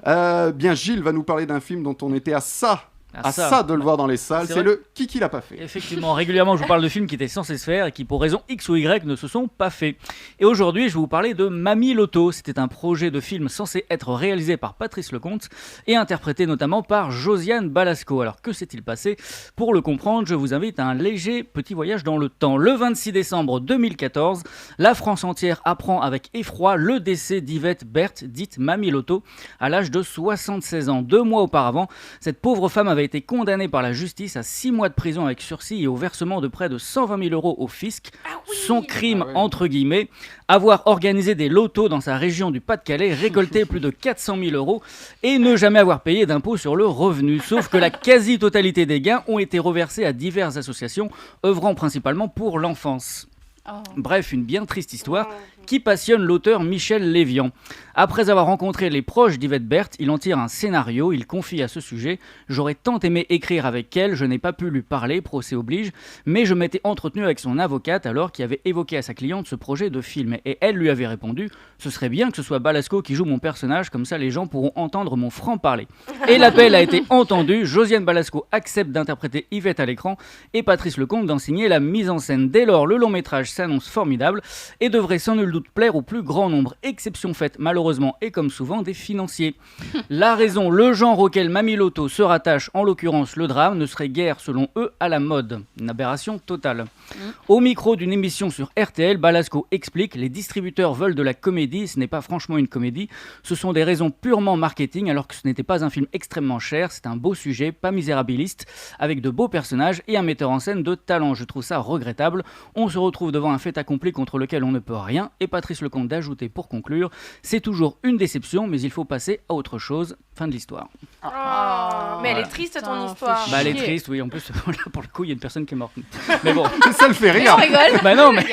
Bien, Gilles va nous parler d'un film dont on était à ça de le voir dans les salles. C'est le Kiki l'a pas fait. Effectivement, régulièrement je vous parle de films qui étaient censés se faire et qui pour raison X ou Y ne se sont pas faits. Et aujourd'hui je vais vous parler de Mamie Loto. C'était un projet de film censé être réalisé par Patrice Lecomte et interprété notamment par Josiane Balasco. Alors que s'est-il passé? Pour le comprendre, je vous invite à un léger petit voyage dans le temps. Le 26 décembre 2014, la France entière apprend avec effroi le décès d'Yvette Berthe, dite Mamie Loto, à l'âge de 76 ans. 2 mois auparavant, cette pauvre femme avait été condamné par la justice à 6 mois de prison avec sursis et au versement de près de 120 000 € au fisc. Son crime, entre guillemets, avoir organisé des lotos dans sa région du Pas-de-Calais, récolté plus de 400 000 € et ne jamais avoir payé d'impôt sur le revenu. Sauf que la quasi-totalité des gains ont été reversés à diverses associations œuvrant principalement pour l'enfance. Bref, une bien triste histoire qui passionne l'auteur Michel Lévian. Après avoir rencontré les proches d'Yvette Berthe, il en tire un scénario, il confie à ce sujet: « J'aurais tant aimé écrire avec elle, je n'ai pas pu lui parler, procès oblige, mais je m'étais entretenu avec son avocate alors qui avait évoqué à sa cliente ce projet de film. Et elle lui avait répondu: ce serait bien que ce soit Balasco qui joue mon personnage, comme ça les gens pourront entendre mon franc-parler. » Et l'appel a été entendu, Josiane Balasco accepte d'interpréter Yvette à l'écran et Patrice Lecomte d'en signer la mise en scène. Dès lors, le long métrage s'annonce formidable et devrait sans nul doute plaire au plus grand nombre. Exception faite malheureusement et comme souvent des financiers. La raison, le genre auquel Mamie Loto se rattache, en l'occurrence le drame, ne serait guère selon eux à la mode. Une aberration totale. Au micro d'une émission sur RTL, Balasco explique: les distributeurs veulent de la comédie, ce n'est pas franchement une comédie, ce sont des raisons purement marketing alors que ce n'était pas un film extrêmement cher, c'est un beau sujet, pas misérabiliste, avec de beaux personnages et un metteur en scène de talent. Je trouve ça regrettable. On se retrouve devant un fait accompli contre lequel on ne peut rien. Et Patrice Lecomte d'ajouter pour conclure: c'est toujours une déception, mais il faut passer à autre chose. Fin de l'histoire. Mais elle est triste ton histoire. Elle est triste, oui. En plus, là, pour le coup, il y a une personne qui est morte. Mais bon, Ça le fait rire. On rigole. Non, mais